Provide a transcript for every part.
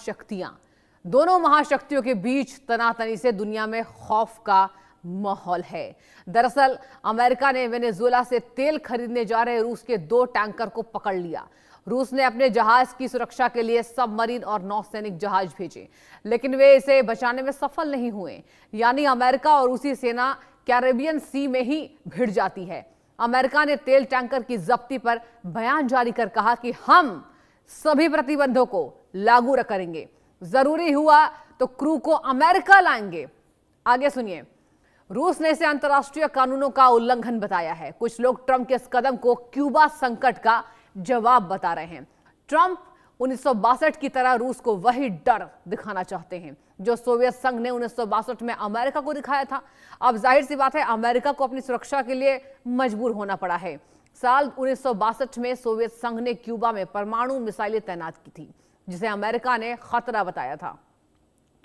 महाशक्तियां, दोनों महाशक्तियों के बीच तनातनी से दुनिया में खौफ का माहौल है। दरअसल अमेरिका ने वेनेजुएला से तेल खरीदने जा रहे रूस के 2 टैंकर को पकड़ लिया। रूस ने अपने जहाज की सुरक्षा के लिए सबमरीन और नौसैनिक जहाज भेजे, लेकिन वे इसे बचाने में सफल नहीं हुए। यानी अमेरिका और रूसी सेना कैरेबियन सी में ही भिड़ जाती है। अमेरिका ने तेल टैंकर की जब्ती पर बयान जारी कर कहा कि हम सभी प्रतिबंधों को लागू करेंगे, जरूरी हुआ तो क्रू को अमेरिका लाएंगे। आगे सुनिए। रूस ने इसे अंतर्राष्ट्रीय कानूनों का उल्लंघन बताया है। कुछ लोग ट्रंप के इस कदम को क्यूबा संकट का जवाब बता रहे हैं। ट्रंप 1962 की तरह रूस को वही डर दिखाना चाहते हैं जो सोवियत संघ ने 1962 में अमेरिका को दिखाया था। अब जाहिर सी बात है, अमेरिका को अपनी सुरक्षा के लिए मजबूर होना पड़ा है। साल 1962 में सोवियत संघ ने क्यूबा में परमाणु मिसाइलें तैनात की थी, जिसे अमेरिका ने खतरा बताया था,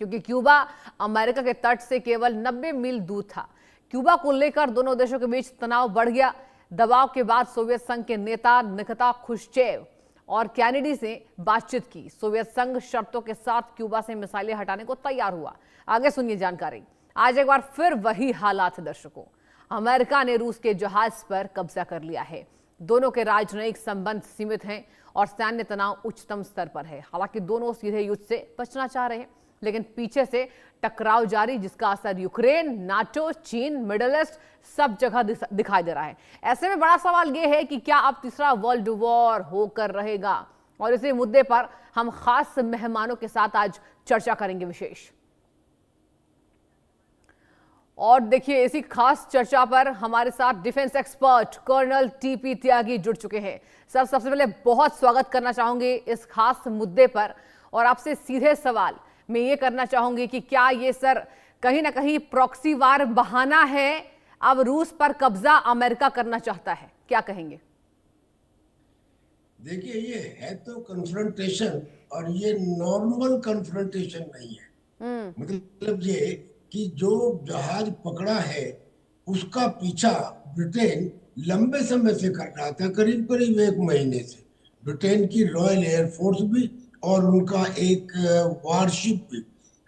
क्योंकि क्यूबा अमेरिका के तट से केवल 90 मील दूर था। क्यूबा को लेकर दोनों देशों के बीच तनाव बढ़ गया। दबाव के बाद सोवियत संघ के नेता निकिता खुश्चेव और कैनेडी से बातचीत की। सोवियत संघ शर्तों के साथ क्यूबा से मिसाइलें हटाने को तैयार हुआ। आगे सुनिए जानकारी। आज एक बार फिर वही हालात है दर्शकों। अमेरिका ने रूस के जहाज पर कब्जा कर लिया है। दोनों के राजनयिक संबंध सीमित हैं और सैन्य तनाव उच्चतम स्तर पर है। हालांकि दोनों सीधे युद्ध से बचना चाह रहे हैं, लेकिन पीछे से टकराव जारी, जिसका असर यूक्रेन, नाटो, चीन, मिडिल ईस्ट सब जगह दिखाई दे रहा है। ऐसे में बड़ा सवाल यह है कि क्या अब तीसरा वर्ल्ड वॉर होकर रहेगा? और इसी मुद्दे पर हम खास मेहमानों के साथ आज चर्चा करेंगे विशेष। और देखिए, इसी खास चर्चा पर हमारे साथ डिफेंस एक्सपर्ट कर्नल टीपी त्यागी जुड़ चुके हैं। सर, सबसे पहले बहुत स्वागत करना चाहूंगी इस खास मुद्दे पर, और आपसे सीधे सवाल मैं ये करना चाहूंगी कि क्या ये सर कहीं ना कहीं प्रॉक्सी वार बहाना है? अब रूस पर कब्जा अमेरिका करना चाहता है, क्या कहेंगे? देखिए, ये है तो कन्फ्रंटेशन, और ये नॉर्मल कन्फ्रंटेशन नहीं है। मतलब ये कि जो जहाज पकड़ा है उसका पीछा ब्रिटेन लंबे समय से कर रहा था, करीब करीब 1 महीने से। ब्रिटेन की रॉयल एयरफोर्स भी और उनका एक वारशिप भी,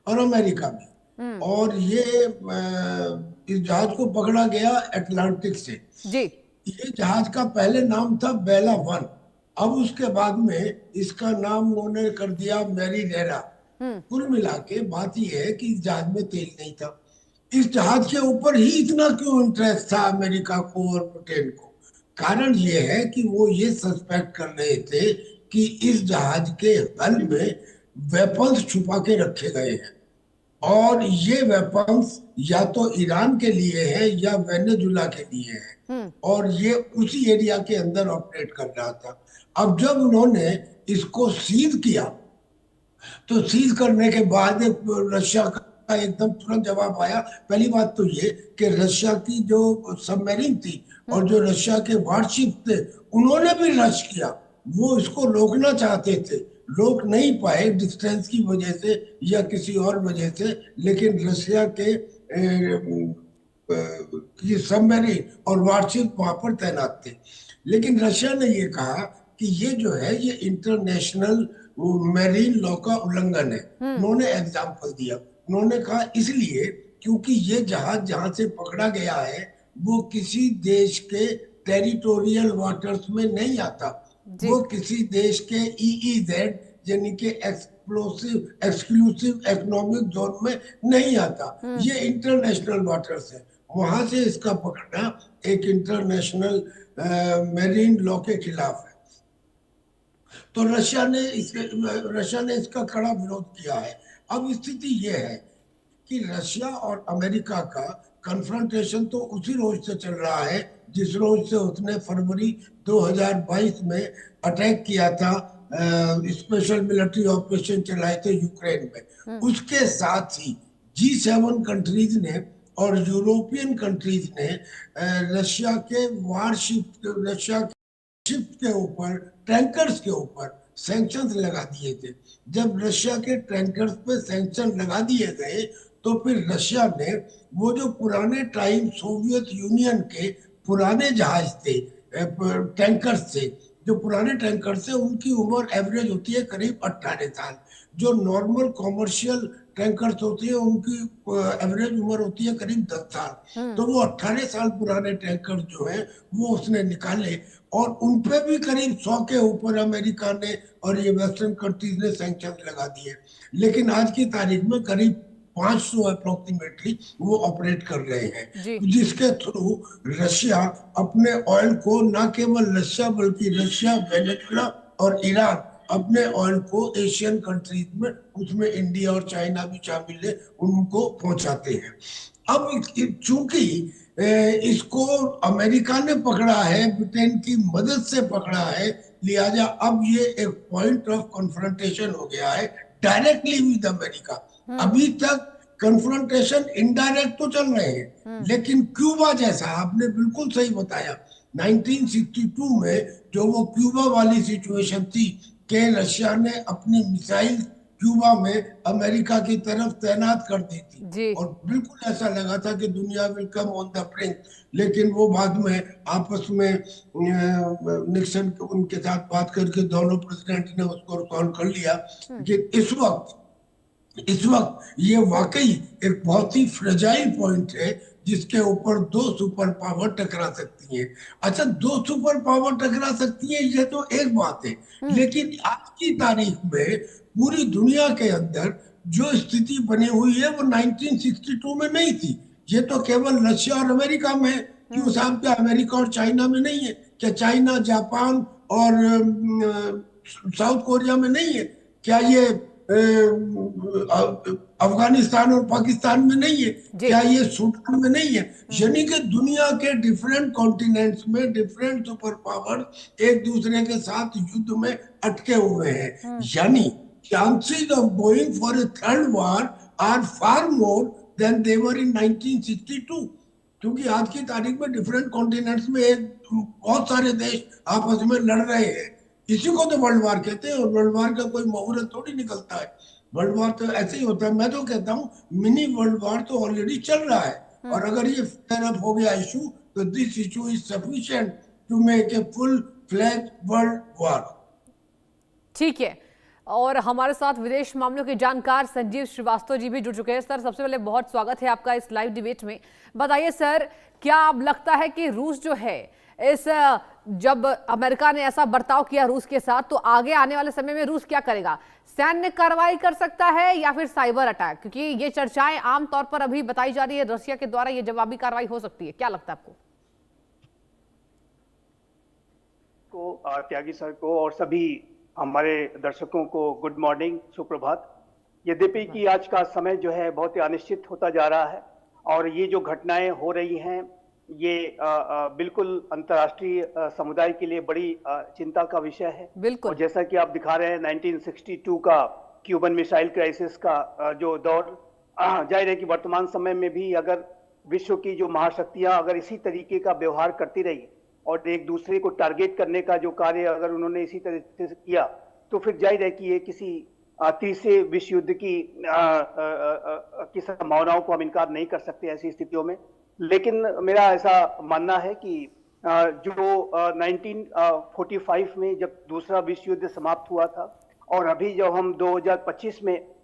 और अमेरिका भी। और ये इस जहाज को पकड़ा गया अटलांटिक से जी। ये जहाज का पहले नाम था बेला 1, अब उसके बाद में इसका नाम उन्होंने कर दिया मैरी रेरा। कुल मिला के बात यह है कि इस जहाज में तेल नहीं था। इस जहाज के ऊपर ही इतना क्यों इंटरेस्ट था अमेरिका को और ब्रिटेन को? कारण ये है कि वो ये सस्पेक्ट कर रहे थे कि इस जहाज के हल में वेपन्स छुपा के रखे गए हैं, और ये वेपन्स या तो ईरान के लिए है या वेनेजुला के लिए है, और ये उसी एरिया के अंदर ऑपरेट कर रहा था। अब जब उन्होंने इसको सीज किया, तो सीज करने के बाद रशिया का एकदम तुरंत जवाब आया। पहली बात तो ये कि रशिया की जो सबमरीन थी और जो रशिया के वारशिप थे, उन्होंने भी रश किया। वो इसको रोकना चाहते थे, रोक नहीं पाए डिस्टेंस की वजह से या किसी और वजह से, लेकिन रशिया के ये सबमरीन और वारशिप वहां पर तैनात थे। लेकिन रशिया ने ये कहा कि ये जो है ये इंटरनेशनल मैरीन लॉ का उल्लंघन है। उन्होंने एग्जाम्पल दिया। उन्होंने कहा इसलिए क्योंकि ये जहाज जहां से पकड़ा गया है वो किसी देश के टेरिटोरियल वाटर्स में नहीं आता, वो किसी देश के EEZ यानी कि एक्सक्लूसिव इकोनॉमिक जोन में नहीं आता। ये इंटरनेशनल वाटर्स है, वहां से इसका पकड़ना एक इंटरनेशनल मैरीन लॉ के खिलाफ है। तो रशिया ने इसका कड़ा विरोध किया है। अब स्थिति यह है कि रशिया और अमेरिका का कन्फ्रंटेशन तो उसी रोज से चल रहा है जिस रोज से उसने फरवरी 2022 में अटैक किया था, स्पेशल मिलिट्री ऑपरेशन चलाए थे यूक्रेन में। उसके साथ ही G7 कंट्रीज ने और यूरोपियन कंट्रीज ने रशिया के शिप के ऊपर, टैंकर्स के ऊपर सैंक्शंस लगा दिए थे। जब रशिया के टैंकर्स पे सैंक्शन लगा दिए गए तो फिर रशिया ने वो जो पुराने टाइम सोवियत यूनियन के पुराने जहाज थे, टैंकर्स थे, जो पुराने टैंकर्स थे उनकी उम्र एवरेज होती है करीब 18 साल। जो नॉर्मल कॉमर्शियल टैंकर्स होती है उनकी एवरेज उम्र होती है करीब 10 साल। तो वो 18 साल पुराने टैंकर जो है वो उसने निकाले, और उनपे भी करीब 100 के ऊपर अमेरिका ने और ये वेस्टर्न कंट्रीज ने सैंक्शन लगा दिए। लेकिन आज की तारीख में करीब 500 अप्रोक्सीमेटली वो ऑपरेट कर रहे हैं, जी। जिसके थ्रू रशिया अपने ऑयल को, न केवल रशिया बल्कि रशिया, वेनेजुला और ईरान अपने ऑयल को एशियन कंट्रीज में, उसमें इंडिया और चाइना भी शामिल है, उनको पहुंचाते हैं। अब चूंकि इसको अमेरिका ने पकड़ा है, ब्रिटेन की मदद से पकड़ा है, लिहाजा अब ये एक पॉइंट ऑफ कन्फ्रंटेशन हो गया है डायरेक्टली विद अमेरिका। अभी तक कन्फ्रंटेशन इनडायरेक्ट तो चल रहे हैं, लेकिन क्यूबा जैसा, आपने बिल्कुल सही बताया, 1962 में जो वो क्यूबा वाली सिचुएशन थी कि रशिया ने अपनी मिसाइल क्यूबा में अमेरिका की तरफ तैनात कर दी थी, जी। और बिल्कुल ऐसा लगा था कि दुनिया will come on the brink. लेकिन वो बाद में आपस में निक्सन उनके साथ बात करके दोनों प्रेसिडेंट ने उसको सॉल्व कर लिया। लेकिन इस वक्त ये वाकई एक बहुत ही फ्रेजाइल पॉइंट है जिसके ऊपर दो सुपर पावर टकरा सकती हैं। अच्छा, दो सुपर पावर टकरा सकती हैं ये तो एक बात है, लेकिन आज की तारीख में पूरी दुनिया के अंदर जो स्थिति बनी हुई है वो 1962 में नहीं थी। ये तो केवल रशिया और अमेरिका में है। क्यों साहब, क्या अमेरिका और चाइना में नहीं है? क्या चाइना, जापान और साउथ कोरिया में नहीं है? क्या ये अफगानिस्तान और पाकिस्तान में नहीं है? क्या ये सूडान में नहीं है? यानी कि दुनिया के डिफरेंट कॉन्टिनेंट्स में डिफरेंट सुपर पावर एक दूसरे के साथ युद्ध में अटके हुए हैं। यानी chances of going for a third war are far more than they were in 1962। क्योंकि आज की तारीख में डिफरेंट कॉन्टिनेंट्स में एक बहुत सारे देश आपस में लड़ रहे हैं। इसी को तो वर्ल्ड वार कहते हैं, और वर्ल्ड वार का कोई मुहूर्त थोड़ी निकलता है। वर्ल्ड वार तो ऐसे ही होता है। मैं तो कहता हूँ मिनी वर्ल्ड वार तो ऑलरेडी चल रहा है, और अगर ये फ्लेयर अप हो गया इशू, तो this issue is sufficient to make a full flag world war. ठीक है, और हमारे साथ विदेश मामलों के जानकार संजीव श्रीवास्तव जी भी जुड़ चुके हैं। सर, सबसे पहले बहुत स्वागत है आपका इस लाइव डिबेट में। बताइए सर, क्या अब लगता है कि रूस जो है, जब अमेरिका ने ऐसा बर्ताव किया रूस के साथ, तो आगे आने वाले समय में रूस क्या करेगा? सैन्य कार्रवाई कर सकता है या फिर साइबर अटैक? क्योंकि ये चर्चाएं आमतौर पर अभी बताई जा रही है, रशिया के द्वारा ये जवाबी कार्रवाई हो सकती है। क्या लगता है आपको? त्यागी सर को और सभी हमारे दर्शकों को गुड मॉर्निंग, सुप्रभात। यद्यपि कि आज का समय जो है बहुत ही अनिश्चित होता जा रहा है, और ये जो घटनाएं हो रही हैं ये बिल्कुल अंतर्राष्ट्रीय समुदाय के लिए बड़ी चिंता का विषय है। बिल्कुल। और जैसा कि आप दिखा रहे हैं 1962 का क्यूबन मिसाइल क्राइसिस का जो दौर, जाहिर है कि वर्तमान समय में भी अगर विश्व की जो महाशक्तियां अगर इसी तरीके का व्यवहार करती रही और एक दूसरे को टारगेट करने का जो कार्य अगर उन्होंने इसी तरीके से किया, तो फिर जाहिर है कि ये किसी तीसरे विश्व युद्ध की संभावनाओं को हम इनकार नहीं कर सकते ऐसी स्थितियों में। लेकिन मेरा ऐसा मानना है कि जो 1945 में जब दूसरा विश्व युद्ध समाप्त हुआ था, और अभी जब हम 2025 में